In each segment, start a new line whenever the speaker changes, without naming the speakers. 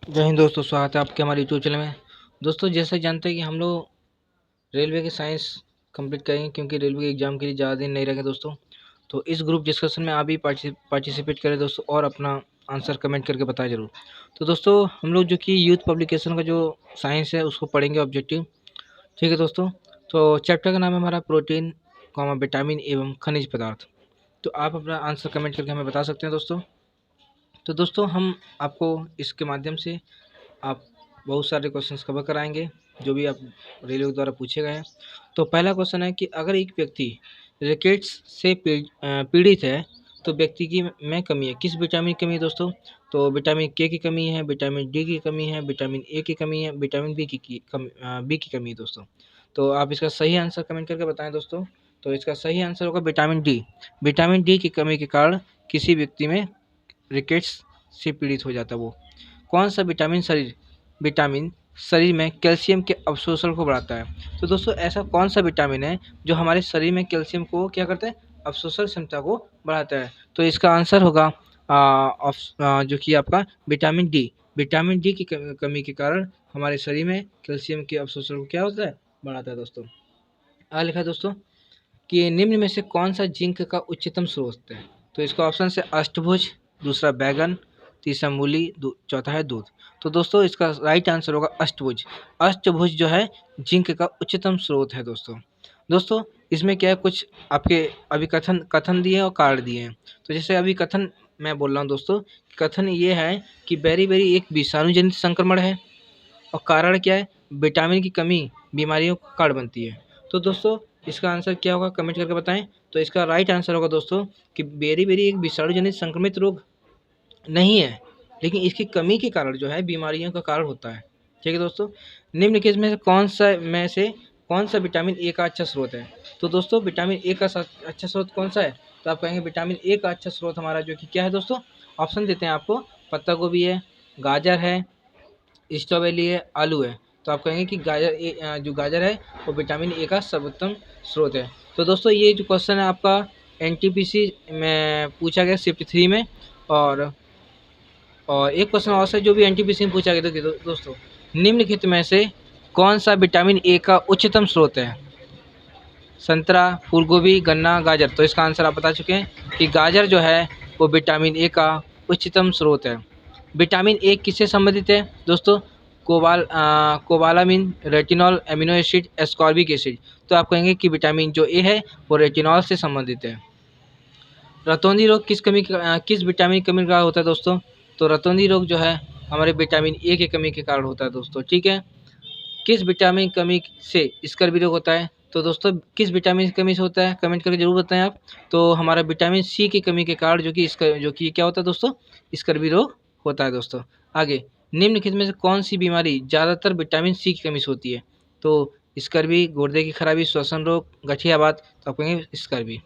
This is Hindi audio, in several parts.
जय हिंद दोस्तों, स्वागत है आपके हमारे यूट्यूब चैनल में। दोस्तों, जैसा जानते हैं कि हम लोग रेलवे के साइंस कंप्लीट करेंगे, क्योंकि रेलवे के एग्ज़ाम के लिए ज़्यादा दिन नहीं रहेंगे दोस्तों। तो इस ग्रुप डिस्कशन में आप भी पार्टिसिपेट करें दोस्तों, और अपना आंसर कमेंट करके बताएं ज़रूर। तो दोस्तों, हम लोग जो कि यूथ पब्लिकेशन का जो साइंस है उसको पढ़ेंगे, ऑब्जेक्टिव। ठीक है दोस्तों। तो चैप्टर का नाम है हमारा प्रोटीन, विटामिन एवं खनिज पदार्थ। तो आप अपना आंसर कमेंट करके हमें बता सकते हैं दोस्तों। तो दोस्तों, हम आपको इसके माध्यम से आप बहुत सारे क्वेश्चंस कवर कराएंगे जो भी आप रेलवे द्वारा पूछे गए हैं। तो पहला क्वेश्चन है कि अगर एक व्यक्ति रिकेट्स से पीड़ित है तो व्यक्ति की में कमी है, किस विटामिन की कमी है दोस्तों? तो विटामिन के की कमी है, विटामिन डी की कमी है, विटामिन ए की कमी है, विटामिन बी की कमी है दोस्तों। तो आप इसका सही आंसर कमेंट करके बताएं दोस्तों। तो इसका सही आंसर होगा विटामिन डी। विटामिन डी की कमी के कारण किसी व्यक्ति में रिकेट्स से पीड़ित हो जाता है वो। कौन सा विटामिन शरीर में कैल्शियम के अवशोषण को बढ़ाता है? तो दोस्तों, ऐसा कौन सा विटामिन है जो हमारे शरीर में कैल्शियम को क्या करता है? अवशोषण क्षमता को बढ़ाता है। तो इसका आंसर होगा जो कि आपका विटामिन डी। विटामिन डी की कमी के कारण हमारे शरीर में कैल्शियम के अवशोषण को क्या होता है? बढ़ाता है दोस्तों। आगे लिखा है दोस्तों कि निम्न में से कौन सा जिंक का उच्चतम स्रोत है? तो इसका ऑप्शन है अष्टभुज, दूसरा बैगन, तीसरा मूली, चौथा है दूध। तो दोस्तों, इसका राइट आंसर होगा अष्टभुज। अष्टभुज जो है जिंक का उच्चतम स्रोत है दोस्तों। दोस्तों, इसमें क्या है, कुछ आपके अभी कथन दिए और कारण दिए हैं। तो जैसे अभी कथन मैं बोल रहा हूँ दोस्तों, कथन ये है कि बेरी एक विषाणु जनित संक्रमण है, और कारण क्या है? विटामिन की कमी बीमारियों का कारण बनती है। तो दोस्तों, इसका आंसर क्या होगा, कमेंट करके बताएं। तो इसका राइट आंसर होगा दोस्तों कि बेरी एक विषाणु जनित संक्रमित रोग नहीं है, लेकिन इसकी कमी के कारण जो है बीमारियों का कारण होता है। ठीक है दोस्तों। निम्नलिखित में से कौन सा विटामिन ए का अच्छा स्रोत है? तो दोस्तों, विटामिन ए का अच्छा स्रोत कौन सा है? तो आप कहेंगे विटामिन ए का अच्छा स्रोत हमारा जो कि क्या है दोस्तों? ऑप्शन देते हैं आपको। पत्ता गोभी है, गाजर है, स्ट्रॉबेरी है, आलू है। तो आप कहेंगे कि जो गाजर है वो विटामिन ए का सर्वोत्तम स्रोत है। तो दोस्तों, ये जो क्वेश्चन है आपका एनटीपीसी में पूछा गया शिफ्ट 3 में। और एक क्वेश्चन और है जो भी एनटीपीसी में पूछा गया था दोस्तों, निम्नलिखित में से कौन सा विटामिन ए का उच्चतम स्रोत है? संतरा, फूलगोभी, गन्ना, गाजर। तो इसका आंसर आप बता चुके हैं कि गाजर जो है वो विटामिन ए का उच्चतम स्रोत है। विटामिन ए किससे संबंधित है दोस्तों? Cobalamin, retinol, amino acid, ascorbic acid. तो आप कहेंगे कि विटामिन जो ए है वो रेटिनॉल से संबंधित है। रतौंधी रोग किस विटामिन की कमी का होता है दोस्तों? तो रतौंधी रोग जो है हमारे विटामिन ए की कमी के कारण होता है दोस्तों। ठीक है। किस विटामिन की कमी से स्कर्वी रोग होता है? तो दोस्तों, किस विटामिन की कमी से होता है? कमेंट करके जरूर बताएं आप। तो हमारा विटामिन सी की कमी के कारण जो कि क्या होता है दोस्तों? स्कर्वी रोग होता है दोस्तों। आगे, निम्नलिखित में से कौन सी बीमारी ज़्यादातर विटामिन सी की कमी से होती है? तो स्कर्वी, गुर्दे की खराबी, श्वसन रोग, गठियावात। तो आप कहेंगे स्कर्वी।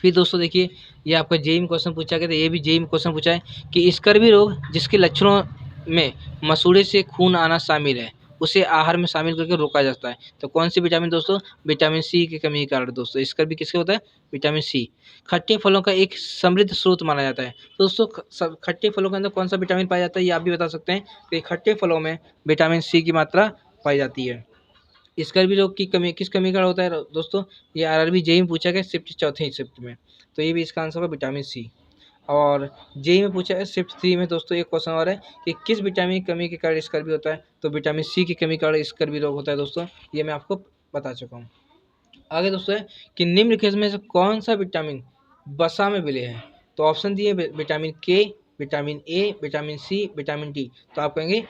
फिर दोस्तों देखिए, ये आपका जेईई में क्वेश्चन पूछा गया था, ये भी जेईई में क्वेश्चन पूछा है कि स्कर्वी रोग जिसके लक्षणों में मसूड़े से खून आना शामिल है, उसे आहार में शामिल करके रोका जाता है। तो कौन सी विटामिन दोस्तों? विटामिन सी की कमी के कारण दोस्तों स्कर्वी किसके होता है? Vitamin C. खट्टे फलों का एक समृद्ध स्रोत माना जाता है। तो दोस्तों, खट्टे फलों के अंदर कौन सा विटामिन पाया जाता है, ये आप भी बता सकते हैं कि खट्टे फलों में विटामिन सी की मात्रा पाई जाती है। स्कर्वी रोग की कमी किस कमी का होता है दोस्तों? ये आरआरबी जेईई में पूछा गया शिफ्ट चौथे शिफ्ट में। तो ये भी इसका आंसर होगा विटामिन सी। और जेईई में पूछा है शिफ्ट 3 में दोस्तों, एक क्वेश्चन और है कि किस विटामिन की कमी के कारण स्कर्वी होता है? तो विटामिन सी की कमी के कारण स्कर्वी रोग होता है दोस्तों। ये मैं आपको बता चुका हूँ। आगे दोस्तों है कि निम्नलिखित में से कौन सा विटामिन वसा में विलय है? तो ऑप्शन दिए vitamin K, vitamin A, vitamin C, vitamin D. तो आप कहेंगे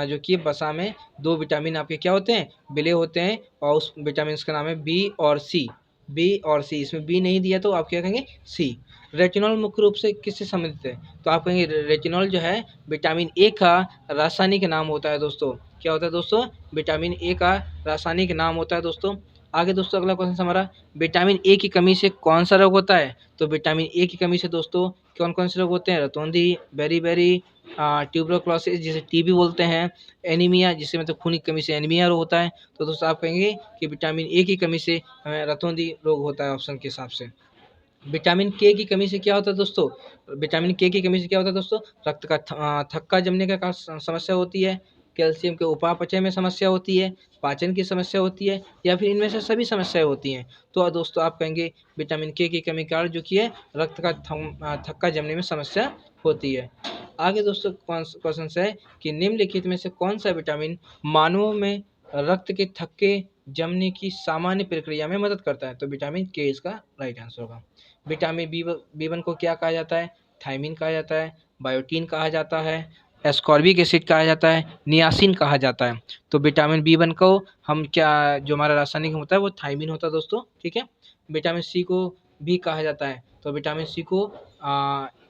जो कि वसा में दो विटामिन आपके क्या होते हैं? विलय होते हैं, और उस विटामिन का नाम है बी और सी। बी और सी, इसमें बी नहीं दिया तो आप क्या कहेंगे? सी। रेटिनॉल मुख्य रूप से किससे संबंधित है? तो आप कहेंगे रेटिनॉल जो है विटामिन ए का रासायनिक नाम होता है दोस्तों। क्या होता है दोस्तों? विटामिन ए का रासायनिक नाम होता है दोस्तों। आगे दोस्तों, अगला क्वेश्चन हमारा, विटामिन ए की कमी से कौन सा रोग होता है? तो विटामिन ए की कमी से दोस्तों कौन कौन से रोग होते हैं? रतौंधी, बेरी, ट्यूबरक्लोसिस जिसे टीबी बोलते हैं, एनीमिया जिसे मतलब खून की कमी से एनीमिया रोग होता है। तो दोस्तों, आप कहेंगे कि विटामिन ए की कमी से हमें रतौंधी रोग होता है ऑप्शन के हिसाब से। विटामिन के की कमी से क्या होता है दोस्तों? विटामिन के की कमी से क्या होता है दोस्तों? रक्त का थक्का जमने का समस्या होती है, कैल्शियम के उपापचय में समस्या होती है, पाचन की समस्या होती है, या फिर इनमें से सभी समस्याएं होती हैं। तो दोस्तों आप कहेंगे विटामिन के की कमी के कारण जो कि है रक्त का थक्का जमने में समस्या होती है। आगे दोस्तों क्वेश्चन है कि निम्नलिखित में से कौन सा विटामिन मानवों में रक्त के थक्के जमने की सामान्य प्रक्रिया में मदद करता है? तो विटामिन के इसका राइट आंसर होगा। विटामिन बी वन को क्या कहा जाता है? थायमिन कहा जाता है, बायोटीन कहा जाता है, एस्कॉर्बिक एसिड कहा जाता है, नियासिन कहा जाता है। तो विटामिन बी वन को हम क्या, जो हमारा रासायनिक होता है वो थायमिन होता है दोस्तों, ठीक है। विटामिन सी को भी कहा जाता है, तो विटामिन सी को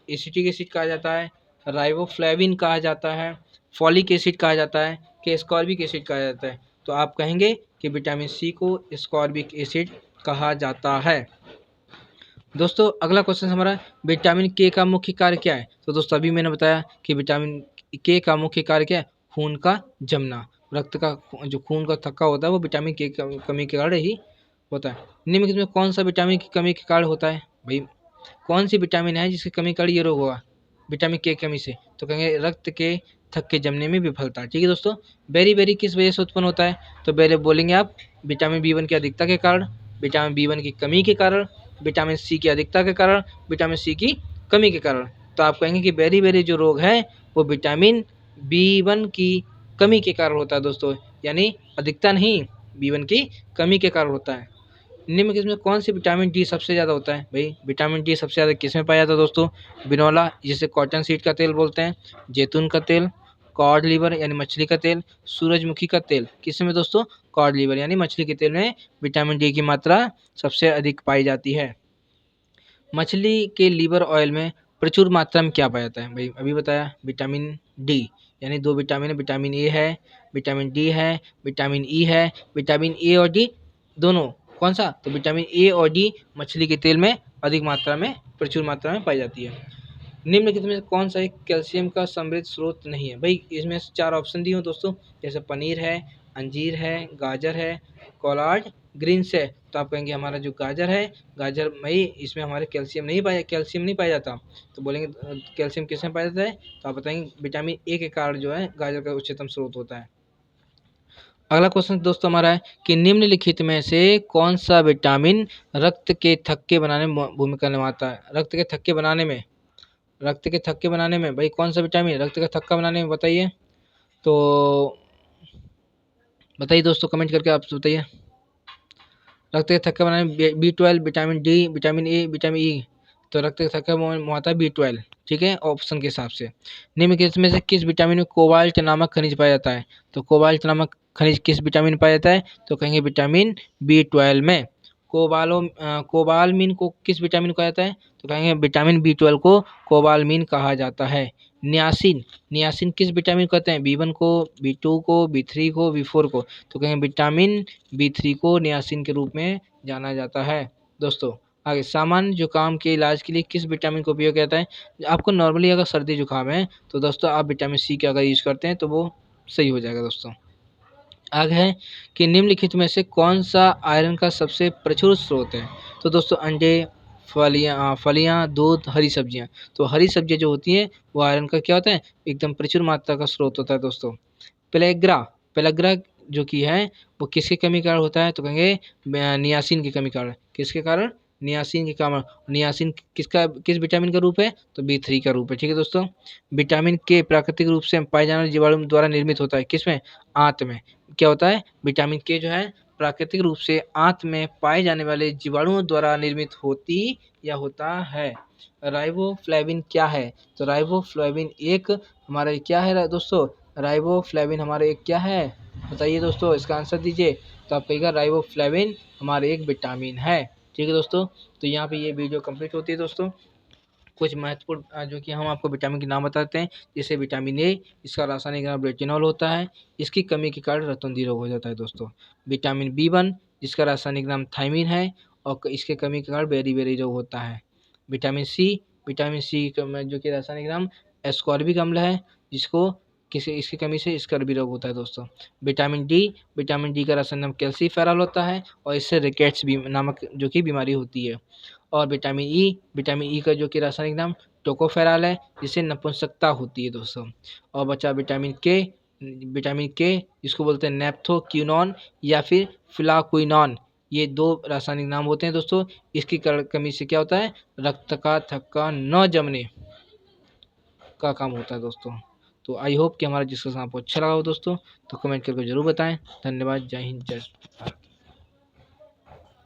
एसिटिक एसिड कहा जाता है, राइबोफ्लेविन कहा जाता है, फॉलिक एसिड कहा जाता है, कि एस्कॉर्बिक एसिड कहा जाता है? तो आप कहेंगे कि विटामिन सी को एस्कॉर्बिक एसिड कहा जाता है। दोस्तों अगला क्वेश्चन हमारा, विटामिन के का मुख्य कार्य क्या है? तो दोस्तों अभी मैंने बताया कि विटामिन के का मुख्य कार्य क्या है? खून का जमना, रक्त का जो खून का थक्का होता है वो विटामिन के कमी के कारण ही होता है। निम्नलिखित में कौन सा विटामिन की कमी के कारण होता है? भाई कौन सी विटामिन है जिसकी कमी के कारण ये रोग होगा विटामिन के कमी से? तो कहेंगे रक्त के थक्के जमने में विफलता। ठीक है दोस्तों। बेरी किस वजह से उत्पन्न होता है? तो बेरी बोलेंगे आप विटामिन बी वन की अधिकता के कारण, विटामिन बी वन की कमी के कारण, विटामिन सी की अधिकता के कारण, विटामिन सी की कमी के कारण। तो आप कहेंगे कि बेरी जो रोग है वो विटामिन बी वन की कमी के कारण होता है दोस्तों, यानी अधिकता नहीं, बी वन की कमी के कारण होता है। निम्नलिखित में कौन सी विटामिन डी सबसे ज़्यादा होता है? भाई विटामिन डी सबसे ज़्यादा किस में पाया जाता है दोस्तों? बिनोला जिसे कॉटन सीड का तेल बोलते हैं, जैतून का तेल, कॉड लीवर यानी मछली का तेल, सूरजमुखी का तेल। किस में दोस्तों? कॉड लीवर यानी मछली के तेल में विटामिन डी की मात्रा सबसे अधिक पाई जाती है। मछली के लीवर ऑयल में प्रचुर मात्रा में क्या पाया जाता है? भाई अभी बताया विटामिन डी, यानी दो विटामिन है, विटामिन ए है, विटामिन डी है, विटामिन ई है, विटामिन ए और डी दोनों। कौन सा? तो विटामिन ए और डी मछली के तेल में अधिक मात्रा में, प्रचुर मात्रा में पाई जाती है। निम्नलिखित में कौन सा एक कैल्शियम का समृद्ध स्रोत नहीं है? भाई इसमें चार ऑप्शन दिए हो दोस्तों, जैसे पनीर है, अंजीर है, गाजर है, कोलाज ग्रीन्स है। तो आप कहेंगे हमारा जो गाजर है, गाजर भाई इसमें हमारे कैल्शियम नहीं पाया जाता। तो बोलेंगे कैल्शियम किसमें पाया जाता है? तो आप बताएंगे विटामिन ए के कारण जो है गाजर का उच्चतम स्रोत होता है। अगला क्वेश्चन दोस्तों हमारा है कि निम्नलिखित में से कौन सा विटामिन रक्त के थक्के बनाने में भूमिका निभाता है? रक्त के थक्के बनाने में भाई कौन सा विटामिन रक्त का थक्का बनाने में, बताइए। तो बताइए दोस्तों, कमेंट करके आप बताइए। रक्त के थक्का बनाने में B 12, vitamin D, vitamin A, vitamin E. तो रक्त के थक्का बनाता है बी 12, ठीक है, ऑप्शन के हिसाब से। निम्न में से किस विटामिन में कोबाल्ट नामक खनिज पाया जाता है? तो कोबाल्ट नामक खनिज किस विटामिन में पाया जाता है? तो कहेंगे विटामिन बी 12 में। कोबालमीन को किस विटामिन को कहा जाता है? तो कहेंगे विटामिन बी 12 को कोबालमीन कहा जाता है। नियासिन, नियासिन किस विटामिन को कहते हैं? बी 1 को, बी 2 को, बी 3 को, बी 4 को। तो कहेंगे विटामिन बी 3 को नियासिन के रूप में जाना जाता है। दोस्तों आगे, सामान्य जुकाम के इलाज के लिए किस विटामिन का उपयोग किया जाता है? आपको नॉर्मली अगर सर्दी जुकाम है तो दोस्तों आप विटामिन सी का अगर यूज करते हैं तो वो सही हो जाएगा दोस्तों। आगे है कि निम्नलिखित में से कौन सा आयरन का सबसे प्रचुर स्रोत है? तो दोस्तों अंडे, फलियां, दूध, हरी सब्जियां। तो हरी सब्जियां जो होती हैं वो आयरन का क्या होता है? एकदम प्रचुर मात्रा का स्रोत होता है दोस्तों। पेलेग्रा, पेलेग्रा जो कि है वो किसकी कमी कारण होता है? तो कहेंगे नियासिन की कमी कारण। किसके कारण? नियासिन के कारण। नियासिन किस विटामिन का रूप है? तो बी 3 का रूप है, ठीक है दोस्तों। विटामिन के प्राकृतिक रूप से पाए जाने वाले जीवाणु द्वारा निर्मित होता है, किसमें? आंत में। क्या होता है? विटामिन के जो है प्राकृतिक रूप से आंत में पाए जाने वाले जीवाणुओं द्वारा निर्मित होती या होता है। राइबोफ्लेविन क्या है? तो राइबोफ्लेविन एक हमारा क्या है दोस्तों? राइबोफ्लेविन हमारे एक क्या है? बताइए दोस्तों, इसका आंसर दीजिए। तो आप कहिएगा राइबोफ्लेविन हमारे एक विटामिन है, ठीक है दोस्तों। तो यहाँ पे ये वीडियो कंप्लीट होती है दोस्तों। कुछ महत्वपूर्ण जो कि हम आपको विटामिन के नाम बताते हैं, जैसे विटामिन ए, इसका रासायनिक नाम रेटिनॉल होता है, इसकी कमी के कारण रतौंधी रोग हो जाता है दोस्तों। विटामिन बी 1 जिसका रासायनिक नाम थायमिन है और इसके कमी के कारण बेरी रोग होता है। विटामिन सी जो कि रासायनिक नाम एस्कॉर्बिक अम्ल है, जिसको किसी इसकी कमी से स्कर्वी रोग होता है दोस्तों। विटामिन डी का रासायनिक नाम कैल्सीफेरॉल होता है और इससे रिकेट्स भी नामक जो कि बीमारी होती है। और विटामिन ई का जो कि रासायनिक नाम टोकोफेरॉल है, जिससे नपुंसकता होती है दोस्तों। और बचा विटामिन के इसको बोलते हैं नेप्थोक्विनोन या फिर फ्लाक्विनोन। ये 2 रासायनिक नाम होते हैं दोस्तों। इसकी कमी से क्या होता है, रक्त का थक्का न जमने का काम होता है दोस्तों। तो आई होप कि हमारा डिस्कशन आपको अच्छा लगा हो दोस्तों। तो कमेंट करके जरूर बताएं। धन्यवाद। जय हिंद, जय भारत।